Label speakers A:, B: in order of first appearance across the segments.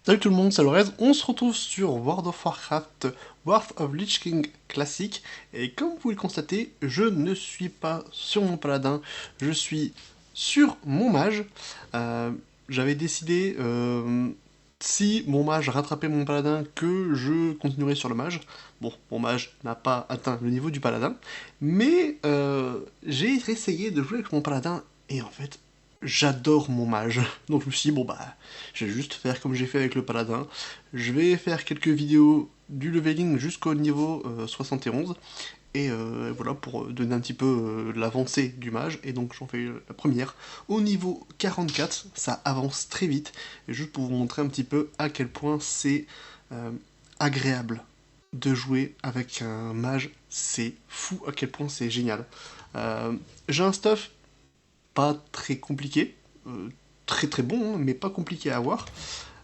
A: Salut tout le monde, c'est Lorez, on se retrouve sur World of Warcraft, Wrath of Lich King classique, et comme vous pouvez le constater, je ne suis pas sur mon paladin, je suis sur mon mage. J'avais décidé, si mon mage rattrapait mon paladin, que je continuerais sur le mage. Bon, mon mage n'a pas atteint le niveau du paladin, mais j'ai essayé de jouer avec mon paladin, et en fait, j'adore mon mage. Donc je me suis dit, bon bah, je vais juste faire comme j'ai fait avec le paladin. Je vais faire quelques vidéos du leveling jusqu'au niveau 71. Et voilà, pour donner un petit peu l'avancée du mage. Et donc j'en fais la première. Au niveau 44, ça avance très vite. Et juste pour vous montrer un petit peu à quel point c'est euh, agréable de jouer avec un mage. C'est fou à quel point c'est génial. J'ai un stuff pas très compliqué, très très bon, hein, mais pas compliqué à avoir.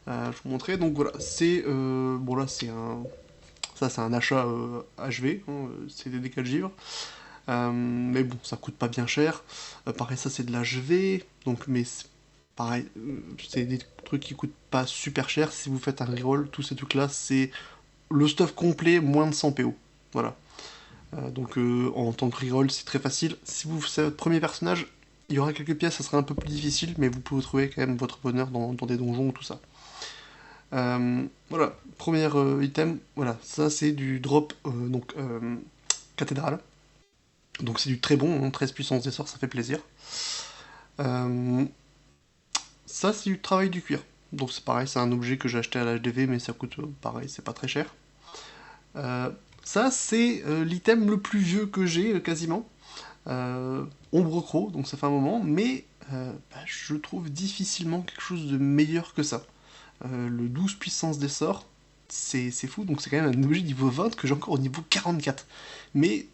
A: Je vous montrer. Donc voilà, c'est bon là c'est un ça c'est un achat HV, hein, c'est des dégâts de givre. Mais bon, ça coûte pas bien cher. Pareil, ça c'est de l'HV, donc mais pareil, c'est des trucs qui coûtent pas super cher. Si vous faites un reroll, tous ces trucs là, c'est le stuff complet moins de 100 PO. Voilà. Donc en tant que reroll, c'est très facile. Si vous c'est votre premier personnage, il y aura quelques pièces, ça sera un peu plus difficile, mais vous pouvez trouver quand même votre bonheur dans des donjons ou tout ça. Voilà, premier item, voilà, ça c'est du drop donc cathédrale. Donc c'est du très bon, hein, 13 puissance des sorts, ça fait plaisir. Euh, Ça c'est du travail du cuir. Donc c'est pareil, c'est un objet que j'ai acheté à l'HDV, mais ça coûte pareil, c'est pas très cher. Euh, Ça c'est l'item le plus vieux que j'ai quasiment. Ombre Croc, donc ça fait un moment, mais bah, je trouve difficilement quelque chose de meilleur que ça. Le 12 puissance des sorts, c'est fou, donc c'est quand même un objet niveau 20 que j'ai encore au niveau 44. Mais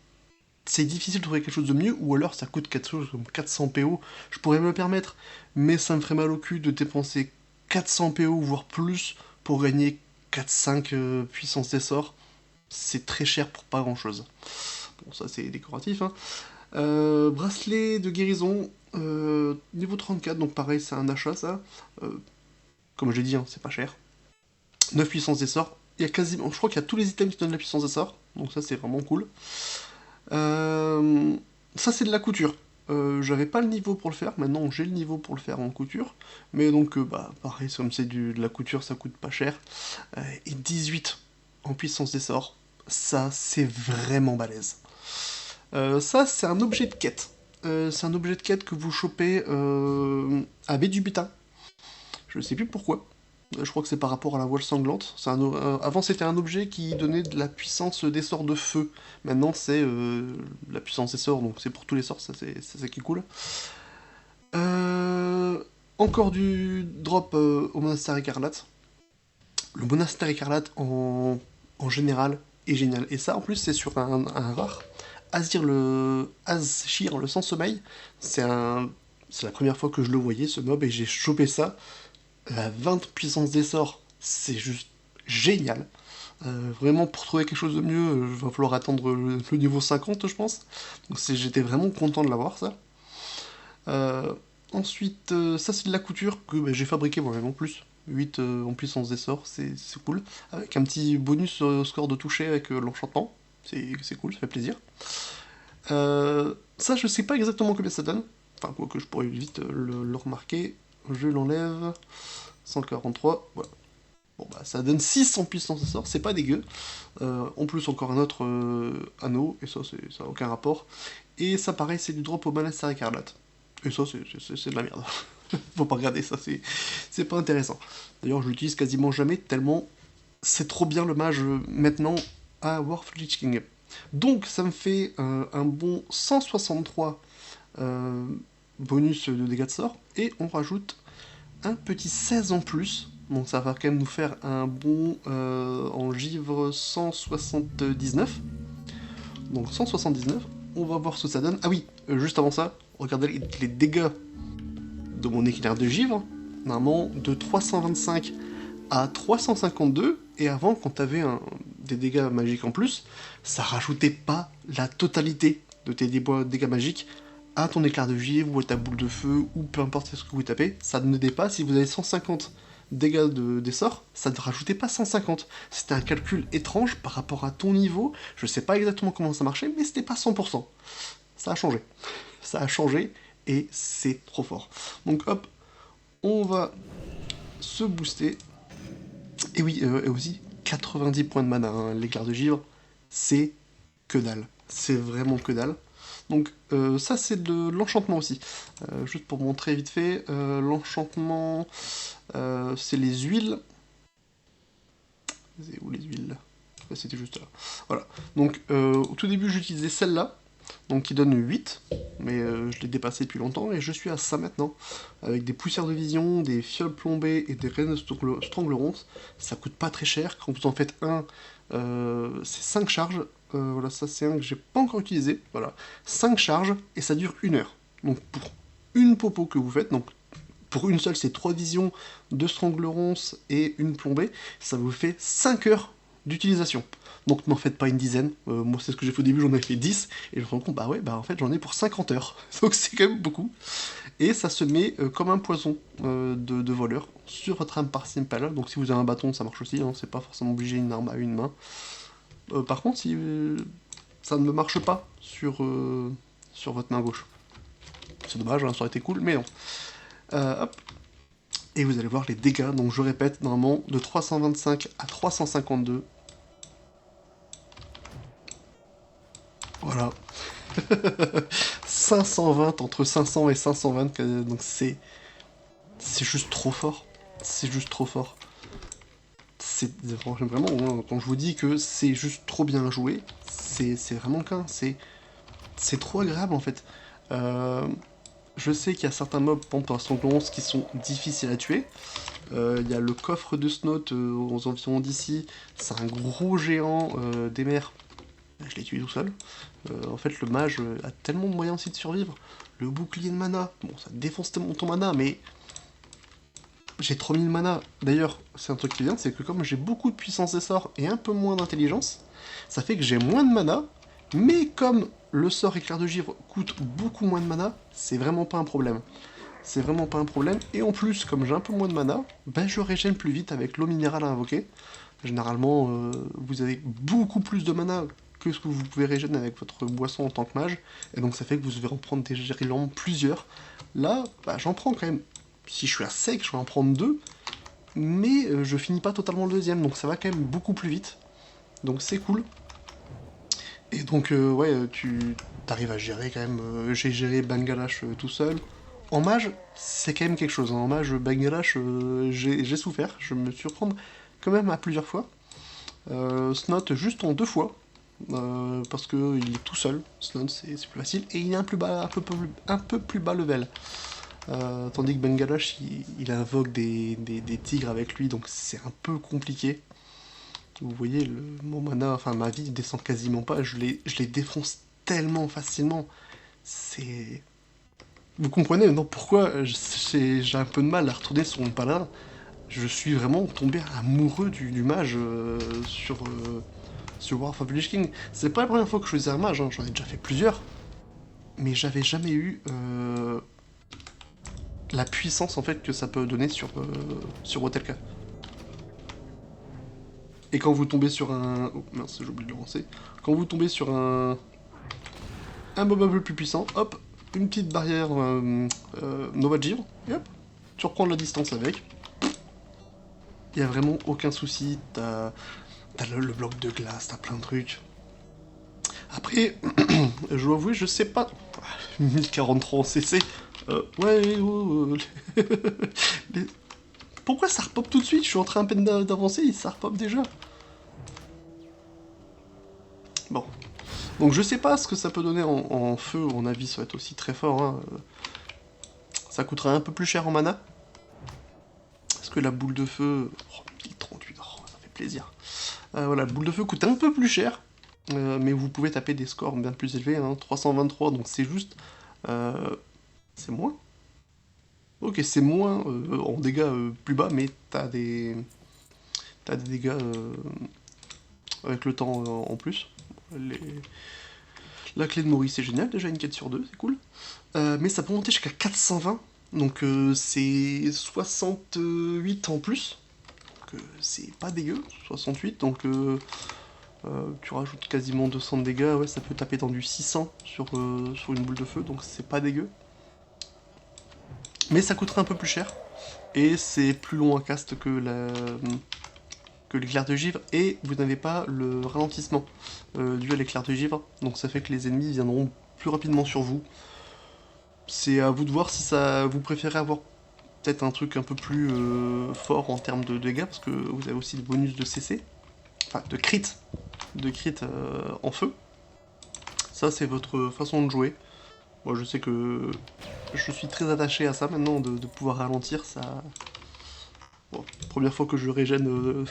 A: c'est difficile de trouver quelque chose de mieux, ou alors ça coûte quelque chose comme 400 PO, je pourrais me le permettre, mais ça me ferait mal au cul de dépenser 400 PO, voire plus, pour gagner 4-5 puissance des sorts. C'est très cher pour pas grand chose. Bon, ça c'est décoratif, hein. Bracelet de guérison, niveau 34, donc pareil, c'est un achat ça. Comme je l'ai dit, hein, c'est pas cher. 9 puissance des sorts. Il y a quasiment, je crois qu'il y a tous les items qui donnent la puissance des sorts, donc ça c'est vraiment cool. Euh, Ça c'est de la couture. J'avais pas le niveau pour le faire, maintenant j'ai le niveau pour le faire en couture. Mais donc, bah, pareil, comme c'est de la couture, ça coûte pas cher. Et 18 en puissance des sorts, ça c'est vraiment balèze. Ça c'est un objet de quête. C'est un objet de quête que vous chopez à baie du butin. Je sais plus pourquoi. Je crois que c'est par rapport à la voile sanglante. Avant, c'était un objet qui donnait de la puissance des sorts de feu. Maintenant, c'est la puissance des sorts, donc c'est pour tous les sorts, ça c'est ça qui est cool. Euh, Encore du drop au monastère écarlate. Le monastère écarlate en général est génial. Et ça, en plus, c'est sur un rare. Azir le sans-sommeil. C'est la première fois que je le voyais, ce mob, et j'ai chopé ça. La 20 puissance des sorts, c'est juste génial. Vraiment, pour trouver quelque chose de mieux, il va falloir attendre le niveau 50, je pense. Donc j'étais vraiment content de l'avoir, ça. Euh, Ensuite, ça c'est de la couture que bah, j'ai fabriqué moi-même en plus. 8 en puissance des sorts, c'est cool. Avec un petit bonus au score de toucher avec l'enchantement. C'est cool, ça fait plaisir. Ça, je sais pas exactement combien ça donne. Enfin, quoi que je pourrais vite le remarquer. Je l'enlève. 143, voilà. Bon bah ça donne 6 en puissance de sort, c'est pas dégueu. En plus encore un autre anneau, et ça ça a aucun rapport. Et ça pareil c'est du drop au monastère écarlate. Et ça c'est de la merde. Faut pas regarder ça, c'est pas intéressant. D'ailleurs je l'utilise quasiment jamais tellement c'est trop bien le mage maintenant à War of Lich King. Donc ça me fait un bon 163 bonus de dégâts de sort, et on rajoute un petit 16 en plus. Donc ça va quand même nous faire un bon en givre 179. Donc 179. On va voir ce que ça donne. Ah oui, juste avant ça, regardez les dégâts de mon éclair de givre. Normalement de 325 à 352. Et avant, quand t'avais des dégâts magiques en plus, ça rajoutait pas la totalité de tes dégâts magiques à ton éclair de givre ou à ta boule de feu ou peu importe ce que vous tapez. Ça ne dépend pas si vous avez 150 dégâts des sorts, ça ne rajoutait pas 150. C'était un calcul étrange par rapport à ton niveau. Je sais pas exactement comment ça marchait, mais c'était pas 100%. Ça a changé. Ça a changé et c'est trop fort. Donc hop, on va se booster. Et oui, et aussi 90 points de mana, hein. L'éclair de givre, c'est que dalle. C'est vraiment que dalle. Donc ça c'est de l'enchantement aussi. Juste pour montrer vite fait, l'enchantement, c'est les huiles. C'est où les huiles? C'était juste là. Voilà. Donc au tout début j'utilisais celle-là, donc qui donne 8, mais je l'ai dépassé depuis longtemps et je suis à ça maintenant. Avec des poussières de vision, des fioles plombées et des reines stranglerons. Ça coûte pas très cher. Quand vous en faites un, c'est 5 charges. Voilà, ça c'est un que j'ai pas encore utilisé. Voilà, 5 charges et ça dure 1 heure. Donc pour une popo que vous faites, donc pour une seule c'est 3 visions, 2 stranglerons et une plombée, ça vous fait 5 heures d'utilisation. Donc n'en faites pas une dizaine. Moi c'est ce que j'ai fait au début, j'en ai fait 10 et je me rends compte, bah ouais, bah en fait j'en ai pour 50 heures. Donc c'est quand même beaucoup. Et ça se met comme un poison de voleur sur votre arme par simple. Donc si vous avez un bâton, ça marche aussi, hein, c'est pas forcément obligé une arme à une main. Par contre, si ça ne marche pas sur votre main gauche. C'est dommage, hein, ça aurait été cool, mais non. Hop. Et vous allez voir les dégâts, donc je répète, normalement, de 325 à 352. Voilà. 520, entre 500 et 520, donc c'est juste trop fort. C'est juste trop fort. C'est vraiment, quand je vous dis que c'est juste trop bien joué, c'est vraiment le cas. C'est trop agréable en fait. Je sais qu'il y a certains mobs, par exemple, Stranglerons, qui sont difficiles à tuer. Il y a le coffre de Snout aux environs d'ici. C'est un gros géant des mers. Je l'ai tué tout seul. En fait, le mage a tellement de moyens aussi de survivre. Le bouclier de mana, bon, ça défonce ton mana, mais j'ai 3000 mana. D'ailleurs, c'est un truc qui vient, c'est que comme j'ai beaucoup de puissance des sorts et un peu moins d'intelligence, ça fait que j'ai moins de mana, mais comme le sort éclair de givre coûte beaucoup moins de mana, c'est vraiment pas un problème. C'est vraiment pas un problème, et en plus, comme j'ai un peu moins de mana, ben je régène plus vite avec l'eau minérale à invoquer. Généralement, vous avez beaucoup plus de mana que ce que vous pouvez régénérer avec votre boisson en tant que mage, et donc ça fait que vous devez en prendre régulièrement plusieurs. Là, bah, j'en prends quand même. Si je suis à sec, je vais en prendre 2, mais je finis pas totalement le deuxième, donc ça va quand même beaucoup plus vite. Donc c'est cool. Et donc, ouais, tu arrives à gérer quand même. J'ai géré Bangalash tout seul. En mage, c'est quand même quelque chose, hein. En mage, Bangalash, j'ai souffert. Je me suis reprendre quand même à plusieurs fois. Snot juste en 2 fois. Parce qu'il est tout seul. Snot, c'est plus facile. Et il est un peu plus bas level. Tandis que Bangalash, il invoque des tigres avec lui, donc c'est un peu compliqué. Vous voyez, mon mana, enfin ma vie descend quasiment pas, je les défonce tellement facilement. C'est... Vous comprenez maintenant pourquoi j'ai un peu de mal à retourner sur mon paladin. Je suis vraiment tombé amoureux du mage sur War of the Lich King. C'est pas la première fois que je faisais un mage, hein, j'en ai déjà fait plusieurs. Mais j'avais jamais eu la puissance en fait que ça peut donner sur Wotelka. Et quand vous tombez sur un... Oh mince, j'ai oublié de le lancer. Quand vous tombez sur un mob un peu plus puissant, hop, une petite barrière Nova Givre, et hop, tu reprends de la distance avec. Il n'y a vraiment aucun souci, t'as le bloc de glace, t'as plein de trucs. Après, je dois avouer, je sais pas... 1043 en CC, ouais, Pourquoi ça repop tout de suite? Je suis en train à peine d'avancer et ça repop déjà. Bon. Donc je sais pas ce que ça peut donner en feu, mon avis ça va être aussi très fort. Hein. Ça coûtera un peu plus cher en mana. Parce que la boule de feu... Oh, 1038, oh, ça fait plaisir. Voilà, la boule de feu coûte un peu plus cher. Mais vous pouvez taper des scores bien plus élevés. Hein, 323, donc c'est juste... c'est moins. Ok, c'est moins en dégâts plus bas, mais t'as des dégâts avec le temps en plus. La clé de Maurice, c'est génial, déjà une quête sur 2, c'est cool. Mais ça peut monter jusqu'à 420. Donc c'est 68 en plus. Donc c'est pas dégueu, 68. Donc tu rajoutes quasiment 200 de dégâts. Ouais, ça peut taper dans du 600 sur une boule de feu. Donc c'est pas dégueu. Mais ça coûterait un peu plus cher. Et c'est plus long à cast que l'éclair de givre. Et vous n'avez pas le ralentissement dû à l'éclair de givre. Donc ça fait que les ennemis viendront plus rapidement sur vous. C'est à vous de voir si ça vous préférez avoir peut-être un truc un peu plus fort en termes de dégâts, parce que vous avez aussi le bonus de CC, enfin de crit en feu. Ça c'est votre façon de jouer. Moi je sais que je suis très attaché à ça maintenant, de pouvoir ralentir ça. Bon, première fois que je régène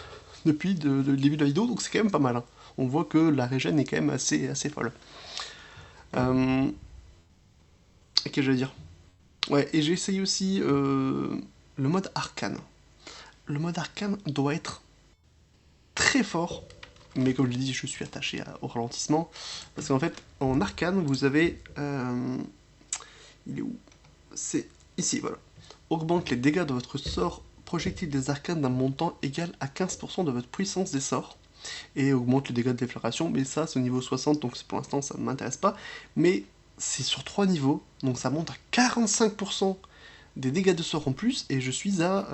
A: depuis le début de la vidéo, donc c'est quand même pas mal. Hein. On voit que la régène est quand même assez folle. Qu'est-ce que je vais dire? Ouais, et j'ai essayé aussi le mode arcane. Le mode arcane doit être très fort, mais comme je l'ai dit, je suis attaché au ralentissement, parce qu'en fait, en arcane, vous avez... il est où? C'est ici, voilà. Augmente les dégâts de votre sort projectile des arcanes d'un montant égal à 15% de votre puissance des sorts, et augmente les dégâts de déflagration, mais ça, c'est au niveau 60, donc pour l'instant, ça ne m'intéresse pas, mais c'est sur 3 niveaux, donc ça monte à 45% des dégâts de sort en plus, et je suis à...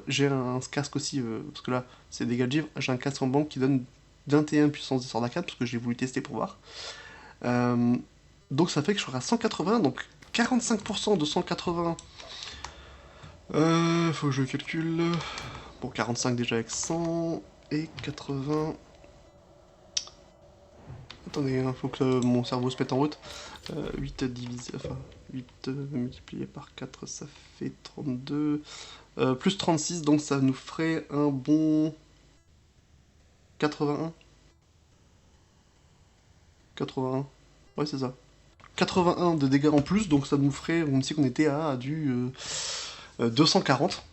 A: j'ai un casque aussi, parce que là, c'est dégâts de givre, j'ai un casque en banque qui donne 21 puissance des sorts d'arcane, parce que j'ai voulu tester pour voir. Donc ça fait que je serai à 180, donc 45% de 180... faut que je calcule... Bon, 45 déjà avec 100, et 80... Attendez, il faut que mon cerveau se mette en route. 8 divisé, enfin 8 multiplié par 4, ça fait 32. Plus 36, donc ça nous ferait un bon 81. 81. Ouais, c'est ça. 81 de dégâts en plus, donc ça nous ferait, on sait qu'on était à du 240.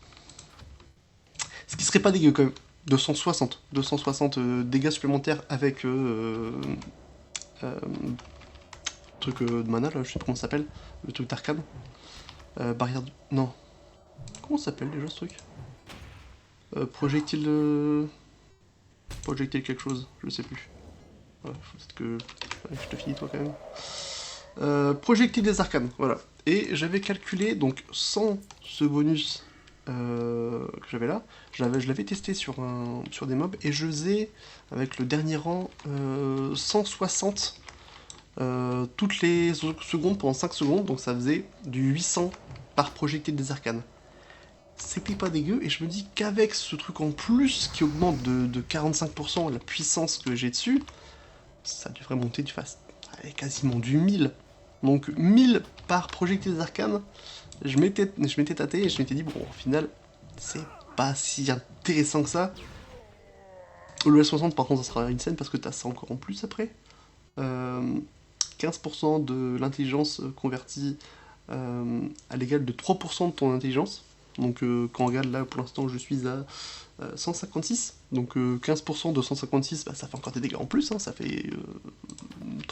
A: Ce qui serait pas dégueu quand même. 260. 260 dégâts supplémentaires avec truc de mana, là, je sais pas comment ça s'appelle, le truc d'arcane. Barrière de... Non. Comment ça s'appelle déjà ce truc? Projectile... Projectile quelque chose, je sais plus. Ouais, faut peut-être que... Ouais, je te finis toi quand même. Projectile des arcanes, voilà. Et j'avais calculé, donc sans ce bonus que j'avais là, je l'avais testé sur des mobs, et je faisais, avec le dernier rang, 160 toutes les secondes pendant 5 secondes, donc ça faisait du 800 par projectile des arcanes. C'était pas dégueu, et je me dis qu'avec ce truc en plus qui augmente de 45% la puissance que j'ai dessus, ça devrait monter du fast. Quasiment du 1000. Donc 1000 par projectile des arcanes, je m'étais tâté et je m'étais dit, bon, au final, c'est pas si intéressant que ça. Le L60, par contre, ça sera insane parce que t'as ça encore en plus après. 15% de l'intelligence convertie à l'égal de 3% de ton intelligence. Donc quand on regarde là, pour l'instant, je suis à 156. Donc 15% de 156, bah, ça fait encore des dégâts en plus. Hein, ça fait une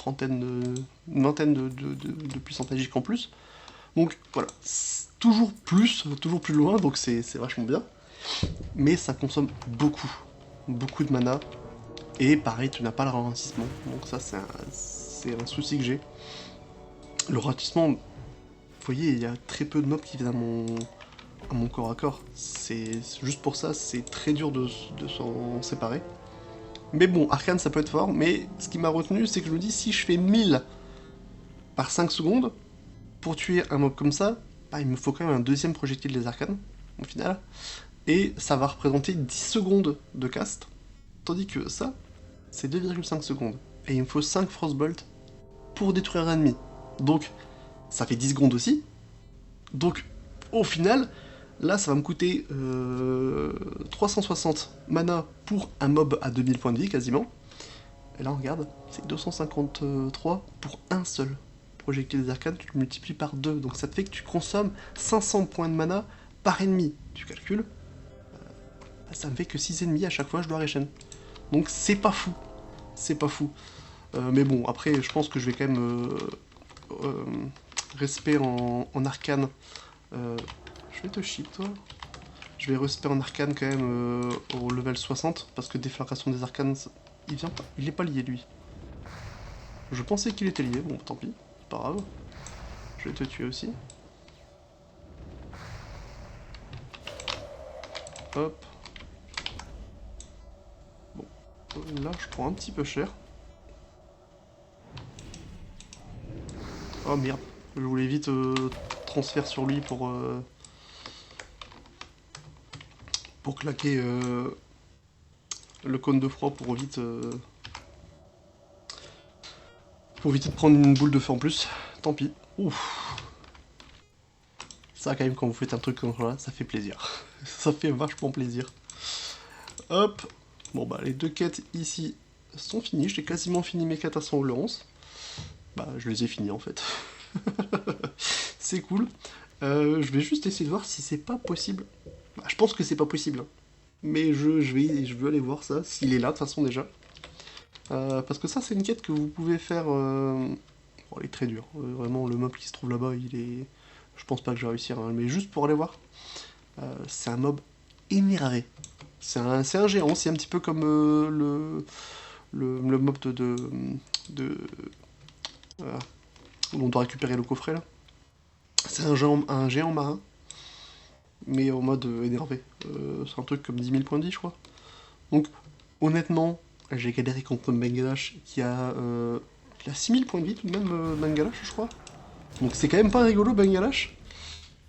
A: vingtaine de puissance magique en plus. Donc voilà, toujours plus loin, donc c'est vachement bien. Mais ça consomme beaucoup de mana. Et pareil, tu n'as pas le ralentissement. Donc ça, c'est un souci que j'ai. Le ralentissement, vous voyez, il y a très peu de mobs qui viennent à mon corps à corps. C'est juste pour ça, c'est très dur de s'en séparer. Mais bon, Arcane, ça peut être fort. Mais ce qui m'a retenu, c'est que je me dis, si je fais 1000 par 5 secondes, pour tuer un mob comme ça, bah, il me faut quand même un deuxième projectile des arcanes, au final. Et ça va représenter 10 secondes de cast. Tandis que ça, c'est 2,5 secondes. Et il me faut 5 Frostbolt pour détruire un ennemi. Donc, ça fait 10 secondes aussi. Donc, au final, là, ça va me coûter 360 mana pour un mob à 2000 points de vie, quasiment. Et là, on regarde, c'est 253 pour un seul projectile des arcanes, tu le multiplies par 2. Donc ça te fait que tu consommes 500 points de mana par ennemi. Tu calcules, ça me fait que 6 ennemis à chaque fois, je dois régène. Donc c'est pas fou. C'est pas fou. Mais bon, après, je pense que je vais quand même respect en arcane Je vais te chip, toi. Je vais respect en arcane quand même au level 60, parce que déflagration des arcanes, il vient pas. Il est pas lié, lui. Je pensais qu'il était lié, bon, tant pis. C'est pas grave. Je vais te tuer aussi. Hop. Bon. Là, je prends un petit peu cher. Oh merde. Je voulais vite transfert sur lui pour claquer le cône de froid pour vite prendre une boule de feu en plus. Tant pis. Ouf. Ça quand même quand vous faites un truc comme ça, ça fait plaisir. Ça fait vachement plaisir. Hop. Bon bah les deux quêtes ici sont finies. J'ai quasiment fini mes quêtes à 100 11. Bah je les ai finies en fait. C'est cool. Je vais juste essayer de voir si c'est pas possible. Bah, je pense que c'est pas possible. Hein. Mais je veux aller voir ça, s'il est là de toute façon déjà. Parce que ça c'est une quête que vous pouvez faire... Bon, elle est très dure. Vraiment le mob qui se trouve là-bas, il est... Je pense pas que je vais réussir, hein, mais juste pour aller voir. C'est un mob énervé. C'est un géant, c'est un petit peu comme le mob de où on doit récupérer le coffret là. C'est un géant marin, mais en mode énervé. C'est un truc comme 10 000 points de vie, je crois. Donc, honnêtement, j'ai galéré contre Bangalash qui a 6 000 points de vie tout de même, Bangalash, je crois. Donc, c'est quand même pas rigolo, Bangalash.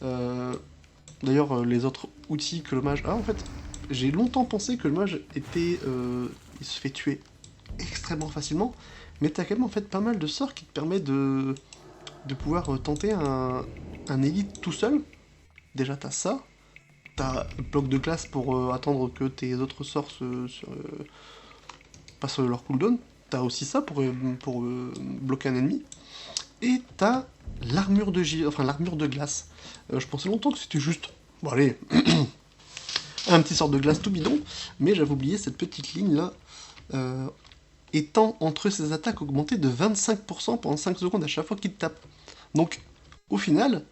A: D'ailleurs, les autres outils que le mage a, en fait, j'ai longtemps pensé que le mage était. Il se fait tuer extrêmement facilement, mais t'as quand même en fait pas mal de sorts qui te permettent de pouvoir tenter un élite tout seul. Déjà, t'as ça. T'as bloc de glace pour attendre que tes autres sorts passent leur cooldown. T'as aussi ça pour bloquer un ennemi. Et t'as l'armure enfin l'armure de glace. Je pensais longtemps que c'était juste. Bon allez, un petit sort de glace tout bidon, mais j'avais oublié cette petite ligne là. Étant entre ses attaques augmentées de 25% pendant 5 secondes à chaque fois qu'il te tape. Donc, au final,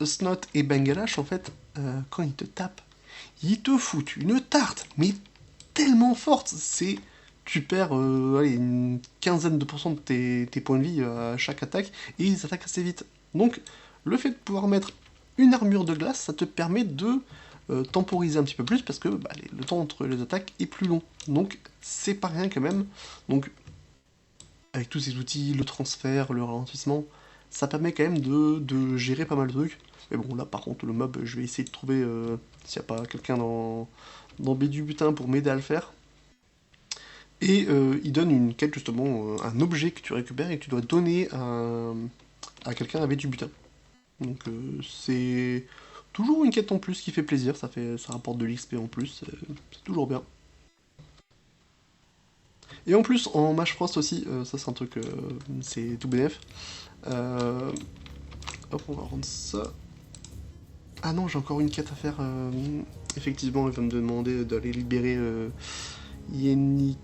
A: Snot et Bangalash, en fait, quand ils te tapent, ils te foutent une tarte, mais tellement forte, c'est... Tu perds allez, une quinzaine de pourcents de tes points de vie à chaque attaque, et ils attaquent assez vite. Donc, le fait de pouvoir mettre une armure de glace, ça te permet de temporiser un petit peu plus, parce que bah, le temps entre les attaques est plus long. Donc, c'est pas rien quand même. Donc, avec tous ces outils, le transfert, le ralentissement, ça permet quand même de gérer pas mal de trucs. Mais bon, là par contre, le mob, je vais essayer de trouver s'il n'y a pas quelqu'un dans B du butin pour m'aider à le faire. Et il donne une quête justement, un objet que tu récupères et que tu dois donner à quelqu'un avec du butin. Donc c'est toujours une quête en plus qui fait plaisir, ça rapporte de l'XP en plus, c'est toujours bien. Et en plus, en Mage Frost aussi, ça c'est un truc, c'est tout bénef. Hop, on va rendre ça. Ah non, j'ai encore une quête à faire. Effectivement, il va me demander d'aller libérer Yeniki.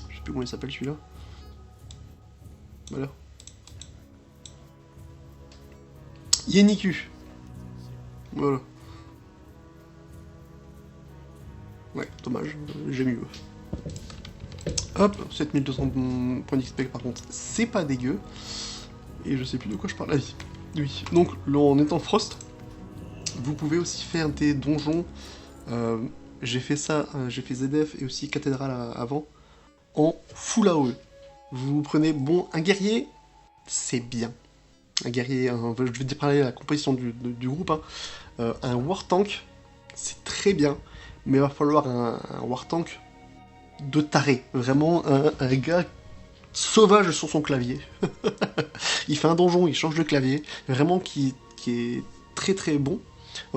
A: Je sais plus comment il s'appelle celui-là. Voilà. Yeniku. Voilà. Ouais, dommage, j'ai mieux. Hop, 7200 points d'XP par contre, c'est pas dégueu. Et je sais plus de quoi je parle. Ah oui, oui. Donc, en étant Frost, vous pouvez aussi faire des donjons. J'ai fait ça, j'ai fait ZF et aussi Cathédrale avant, en full AOE. Vous prenez, bon, un guerrier, c'est bien. Un guerrier, je vais te parler de la composition du groupe. Hein. Un War Tank, c'est très bien, mais il va falloir un War Tank de taré. Vraiment, un gars sauvage sur son clavier. Il fait un donjon, il change de clavier, vraiment qui est très très bon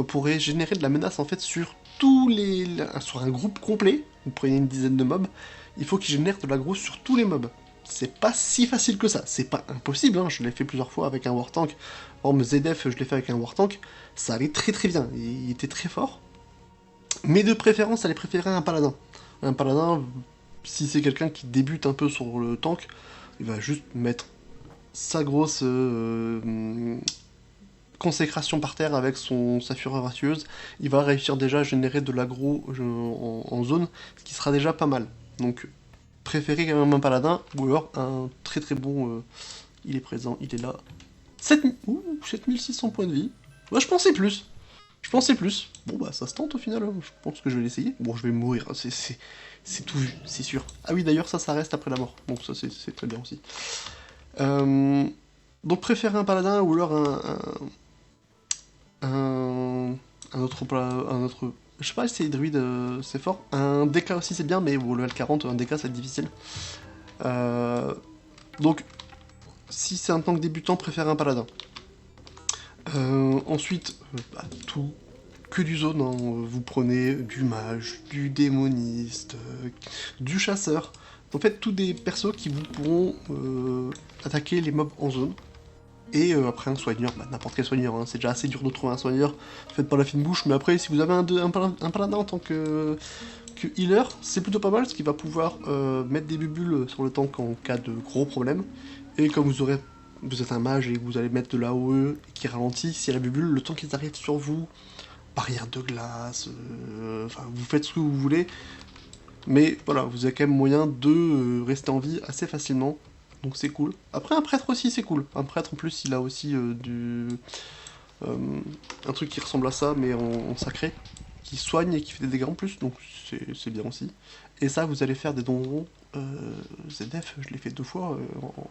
A: pour générer de la menace en fait sur sur un groupe complet. Vous prenez une dizaine de mobs, il faut qu'il génère de l'aggro sur tous les mobs. C'est pas si facile que ça, c'est pas impossible, hein. Je l'ai fait plusieurs fois avec un War Tank. Par exemple, ZF, je l'ai fait avec un War Tank, ça allait très très bien, il était très fort. Mais de préférence, allez préférer un paladin. Un paladin, si c'est quelqu'un qui débute un peu sur le tank, il va juste mettre sa grosse consécration par terre avec sa fureur ratueuse, il va réussir déjà à générer de l'aggro en zone, ce qui sera déjà pas mal. Donc préférez quand même un paladin, ou alors un très très bon... il est présent, il est là. 7600 points de vie. Moi je pensais plus. Je pensais plus. Bon bah ça se tente au final, hein. Je pense que je vais l'essayer. Bon je vais mourir, c'est tout vu, c'est sûr. Ah oui d'ailleurs ça reste après la mort, donc ça c'est très bien aussi. Donc préférez un paladin ou alors un autre... Je sais pas si c'est druide, c'est fort. Un DK aussi c'est bien, mais bon, level 40, un DK ça va être difficile. Donc, si c'est un tank débutant, préférez un paladin. Ensuite, tout, que du zone, hein. Vous prenez du mage, du démoniste, du chasseur. En fait, tous des persos qui vous pourront attaquer les mobs en zone. Et après un soigneur, n'importe quel soigneur, hein. C'est déjà assez dur de trouver un soigneur, faites pas la fine bouche, mais après si vous avez un paladin en tant que healer, c'est plutôt pas mal, parce qu'il va pouvoir mettre des bubules sur le tank en cas de gros problèmes, et comme vous êtes un mage et que vous allez mettre de l'AOE qui ralentit, si y a la bubule, le temps qu'ils arrivent sur vous, barrière de glace, enfin vous faites ce que vous voulez, mais voilà, vous avez quand même moyen de rester en vie assez facilement. Donc c'est cool. Après, un prêtre aussi, c'est cool. Un prêtre, en plus, il a aussi un truc qui ressemble à ça, mais en sacré, qui soigne et qui fait des dégâts en plus, donc c'est bien aussi. Et ça, vous allez faire des donjons. ZF, je l'ai fait 2 fois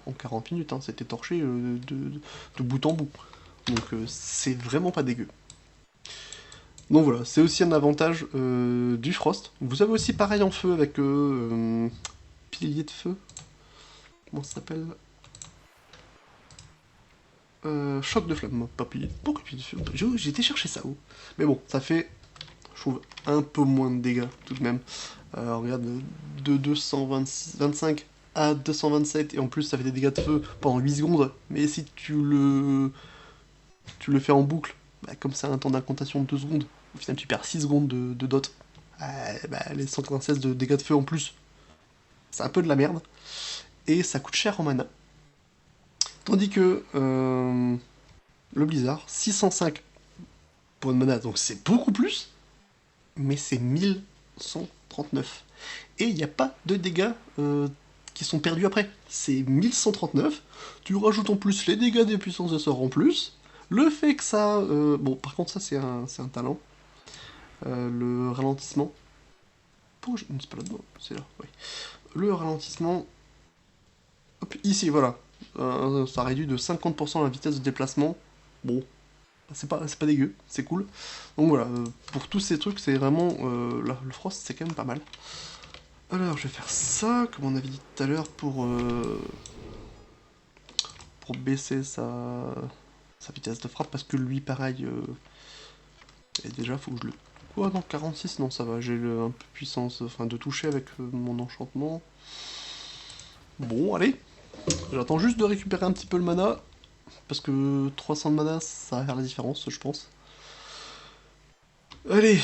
A: en 40 minutes, hein. C'était torché de bout en bout. Donc c'est vraiment pas dégueu. Donc voilà, c'est aussi un avantage du Frost. Vous avez aussi pareil en feu avec pilier de feu. Comment ça s'appelle? Choc de flamme, pas pilier. Pourquoi pilier de feu? J'ai été chercher ça où? Mais bon, ça fait, je trouve, un peu moins de dégâts tout de même. Regarde, de 225 à 227, et en plus ça fait des dégâts de feu pendant 8 secondes. Mais si tu le fais en boucle, comme ça un temps d'incantation de 2 secondes, au final tu perds 6 secondes de dot. Les 196 de dégâts de feu en plus, c'est un peu de la merde. Et ça coûte cher en mana. Tandis que le Blizzard, 605 points de mana, donc c'est beaucoup plus, mais c'est 1139. Et il n'y a pas de dégâts qui sont perdus après. C'est 1139, tu rajoutes en plus les dégâts des puissances de sort en plus, le fait que ça... bon, par contre ça c'est un talent. Le ralentissement... Pourquoi je... C'est pas là-dedans, c'est là, oui. Le ralentissement... Hop, ici, voilà. Ça réduit de 50% la vitesse de déplacement. Bon, c'est pas dégueu, c'est cool. Donc voilà, pour tous ces trucs, c'est vraiment... le Frost, c'est quand même pas mal. Alors, je vais faire ça, comme on avait dit tout à l'heure, pour baisser sa vitesse de frappe, parce que lui, pareil... et déjà, faut que je le... Quoi, non, 46, non, ça va, j'ai un peu puissance, enfin, de toucher avec mon enchantement. Bon, allez, j'attends juste de récupérer un petit peu le mana, parce que 300 de mana, ça va faire la différence, je pense. Allez,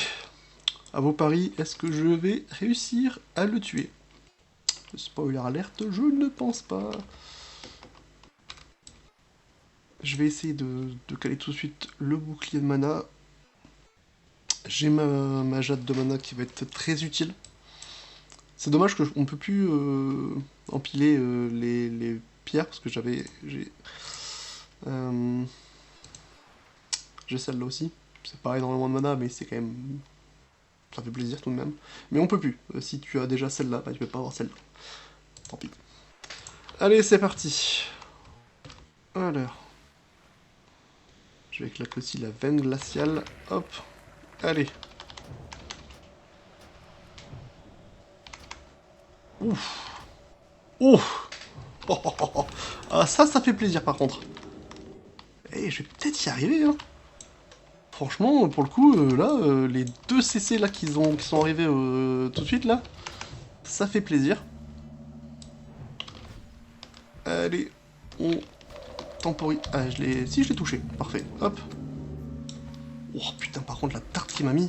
A: à vos paris, est-ce que je vais réussir à le tuer? Spoiler alerte, je ne pense pas. Je vais essayer de caler tout de suite le bouclier de mana. J'ai ma jade de mana qui va être très utile. C'est dommage qu'on ne peut plus empiler les pierres, parce que j'ai celle-là aussi. C'est pas énormément de mana, mais c'est quand même... Ça fait plaisir tout de même. Mais on peut plus. Si tu as déjà celle-là, tu peux pas avoir celle-là. Tant pis. Allez, c'est parti. Alors. Je vais claquer aussi la veine glaciale. Hop. Allez. Ouf. Ouf. Oh, oh, oh, oh. Ah, ça fait plaisir par contre. Et je vais peut-être y arriver, hein. Franchement, pour le coup, là, les 2 CC là qui sont arrivés tout de suite là, ça fait plaisir. Allez, on temporise. Ah, si, je l'ai touché. Parfait. Hop. Oh putain, par contre, la tarte qu'il m'a mis.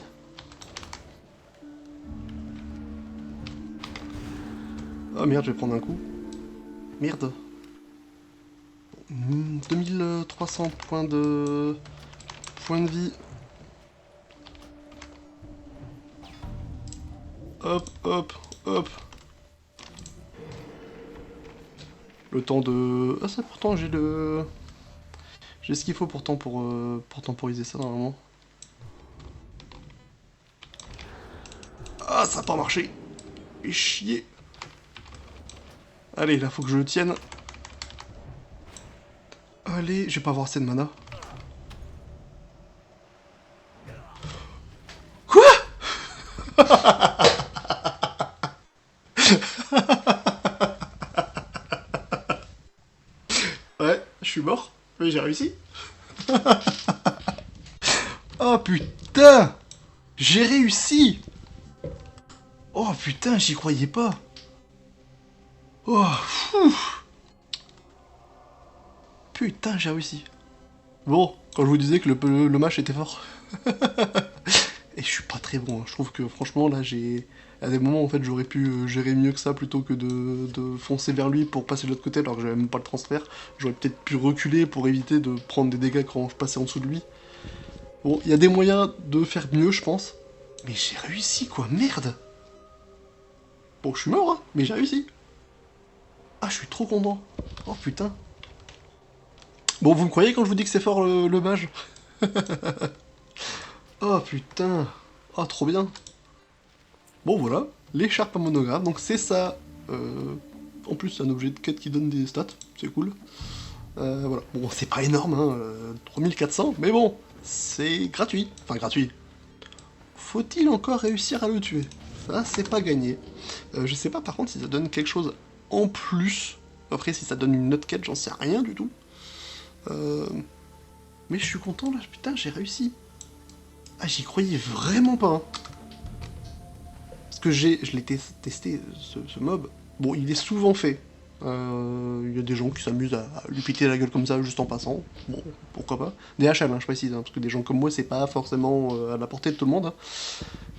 A: Oh merde, je vais prendre un coup. Merde. 2300 points de points de vie. Hop, hop, hop. Le temps de... Ah ça pourtant j'ai le... J'ai ce qu'il faut pourtant pour temporiser ça normalement. Ah ça a pas marché. Et chier. Allez là faut que je le tienne. Allez, je vais pas avoir assez de mana. Quoi? Ouais, je suis mort, mais j'ai réussi. Oh putain! J'ai réussi! Oh putain, j'y croyais pas. Oh, fou. Putain, j'ai réussi. Bon, quand je vous disais que le match était fort. Et je suis pas très bon, hein. Je trouve que franchement là j'ai... À des moments en fait j'aurais pu gérer mieux que ça plutôt que de foncer vers lui pour passer de l'autre côté alors que j'avais même pas le transfert. J'aurais peut-être pu reculer pour éviter de prendre des dégâts quand je passais en dessous de lui. Bon, il y a des moyens de faire mieux je pense. Mais j'ai réussi quoi, merde! Bon, je suis mort hein, mais j'ai réussi. Ah, je suis trop content. Oh putain. Bon, vous me croyez quand je vous dis que c'est fort le mage? Oh putain. Oh, trop bien. Bon voilà, l'écharpe à monogramme, donc c'est ça. En plus c'est un objet de quête qui donne des stats, c'est cool. Voilà, bon c'est pas énorme, hein, 3400, mais bon, c'est gratuit. Enfin gratuit. Faut-il encore réussir à le tuer? Ça c'est pas gagné. Je sais pas par contre si ça donne quelque chose en plus. Après si ça donne une autre quête, j'en sais rien du tout. Mais je suis content là, putain j'ai réussi. Ah j'y croyais vraiment pas. Hein. Parce que je l'ai testé, ce mob. Bon, il est souvent fait. Il y a des gens qui s'amusent à lui péter la gueule comme ça, juste en passant. Bon, pourquoi pas. Des HM, hein, je précise, hein, parce que des gens comme moi, c'est pas forcément à la portée de tout le monde,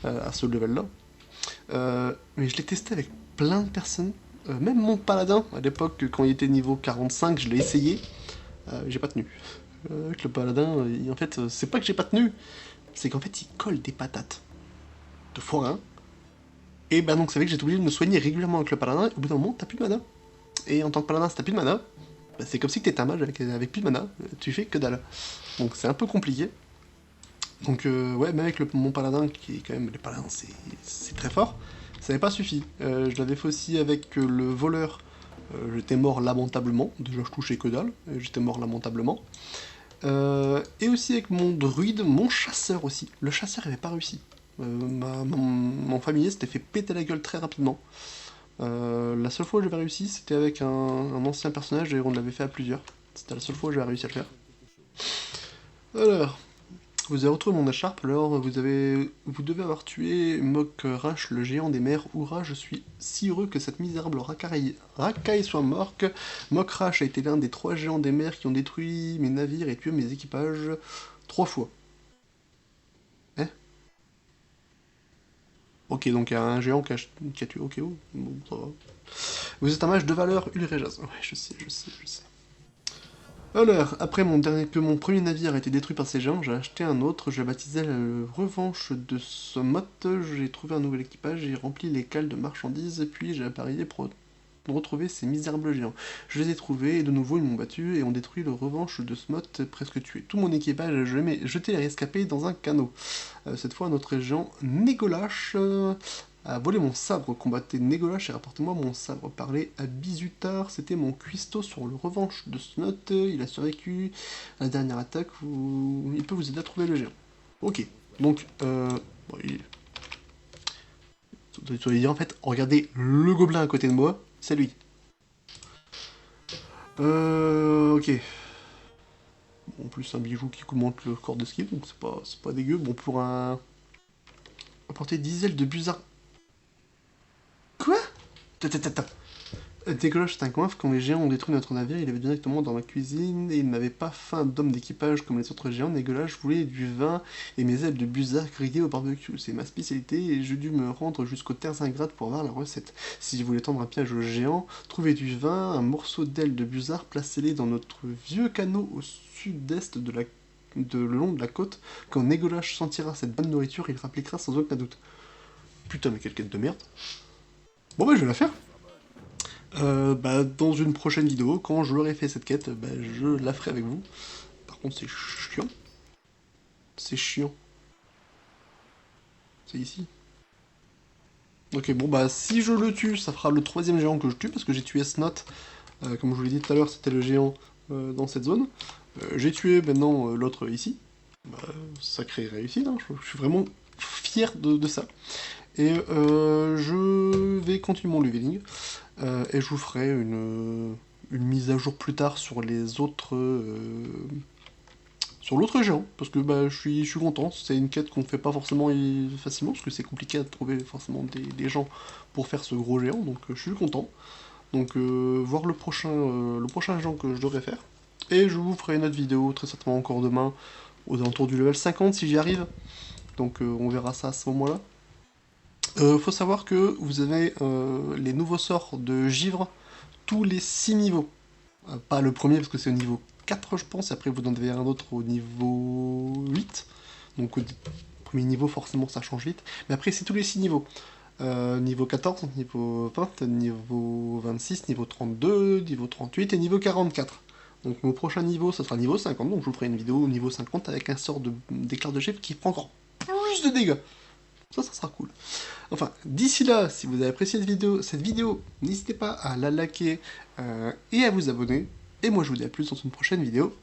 A: hein, à ce level-là. Mais je l'ai testé avec plein de personnes. Même mon paladin, à l'époque, quand il était niveau 45, je l'ai essayé. J'ai pas tenu. Avec le paladin, en fait, c'est pas que j'ai pas tenu, c'est qu'en fait, il colle des patates. De forain. Et bah donc, c'est vrai que j'étais obligé de me soigner régulièrement avec le paladin, et au bout d'un moment, t'as plus de mana. Et en tant que paladin, si t'as plus de mana, bah, c'est comme si t'étais un mage avec plus de mana, tu fais que dalle. Donc c'est un peu compliqué. Donc ouais, même avec mon paladin, qui est quand même... Les paladins, c'est très fort, ça n'avait pas suffi. Je l'avais fait aussi avec le voleur, j'étais mort lamentablement, déjà je touchais que dalle, j'étais mort lamentablement. Et aussi avec mon druide, mon chasseur aussi. Le chasseur avait pas réussi. Mon familier s'était fait péter la gueule très rapidement. La seule fois où j'avais réussi, c'était avec un ancien personnage et on l'avait fait à plusieurs. C'était la seule fois où j'avais réussi à le faire. Alors, vous avez retrouvé mon écharpe, alors vous devez avoir tué Mokrash, le géant des mers. Hourra, je suis si heureux que cette misérable racaille soit morte. Mokrash a été l'un des 3 géants des mers qui ont détruit mes navires et tué mes équipages 3 fois. Hein? Ok, donc il y a un géant qui a tué. Ok, oh, bon, ça va. Vous êtes un mage de valeur, Ulrejas. Ouais, je sais. Alors, après que mon premier navire a été détruit par ces géants, j'ai acheté un autre, je l'ai baptisé la Revanche de Sommoth, j'ai trouvé un nouvel équipage, j'ai rempli les cales de marchandises, puis j'ai appareillé pour retrouver ces misérables géants. Je les ai trouvés, et de nouveau ils m'ont battu, et ont détruit le Revanche de Sommoth, presque tué. Tout mon équipage, je l'ai jeté les rescapés dans un canot. Cette fois, notre géant Négolash a volé mon sabre, combattait Négolash et rapportez-moi mon sabre. Parler à Bizutar, c'était mon cuistot sur le Revanche de Snot, il a survécu à la dernière attaque, il peut vous aider à trouver le géant. Ok, donc, bon, vous allez dire en fait, regardez le gobelin à côté de moi, c'est lui. Ok. Bon, en plus, un bijou qui augmente le corps de skill, donc c'est pas dégueu. Bon, pour un... Apporter 10 ailes de Buzard. Quoi? Attends. Décollage, c'est un coinf, quand les géants ont détruit notre navire, il avait directement dans ma cuisine, et il n'avait pas faim d'homme d'équipage comme les autres géants. Négolage voulait du vin et mes ailes de Buzard grillées au barbecue. C'est ma spécialité, et j'ai dû me rendre jusqu'aux terres ingrates pour avoir la recette. Si je voulais tendre un piège aux géants, trouver du vin, un morceau d'aile de Buzard, placez-les dans notre vieux canot au sud-est de la le long de la côte. Quand Négolash sentira cette bonne nourriture, il rappliquera sans aucun doute. Putain, mais quelle quête de merde. Bon bah je vais la faire. Dans une prochaine vidéo, quand je l'aurai fait cette quête, je la ferai avec vous. Par contre c'est chiant. C'est chiant. C'est ici. Ok, bon bah si je le tue, ça fera le 3e géant que je tue, parce que j'ai tué Snot. Comme je vous l'ai dit tout à l'heure, c'était le géant dans cette zone. J'ai tué maintenant l'autre ici. Sacré réussite, hein. Je suis vraiment fier de ça. Et je vais continuer mon leveling. Et je vous ferai une mise à jour plus tard sur les autres... sur l'autre géant, parce que je suis content. C'est une quête qu'on fait pas forcément facilement, parce que c'est compliqué à trouver forcément des gens pour faire ce gros géant, donc je suis content. Donc voir le prochain géant que je devrais faire. Et je vous ferai une autre vidéo, très certainement encore demain, aux alentours du level 50 si j'y arrive. Donc on verra ça à ce moment-là. Faut savoir que vous avez les nouveaux sorts de givre tous les 6 niveaux. Pas le premier parce que c'est au niveau 4 je pense, et après vous en avez un autre au niveau 8. Donc au premier niveau forcément ça change vite. Mais après c'est tous les 6 niveaux. Niveau 14, niveau 20, niveau 26, niveau 32, niveau 38 et niveau 44. Donc mon prochain niveau, ça sera niveau 50, donc je vous ferai une vidéo au niveau 50 avec un sort d'éclair de givre qui prend encore plus de dégâts. Ça sera cool. Enfin, d'ici là, si vous avez apprécié cette vidéo, n'hésitez pas à la liker et à vous abonner. Et moi je vous dis à plus dans une prochaine vidéo.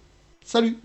A: Salut!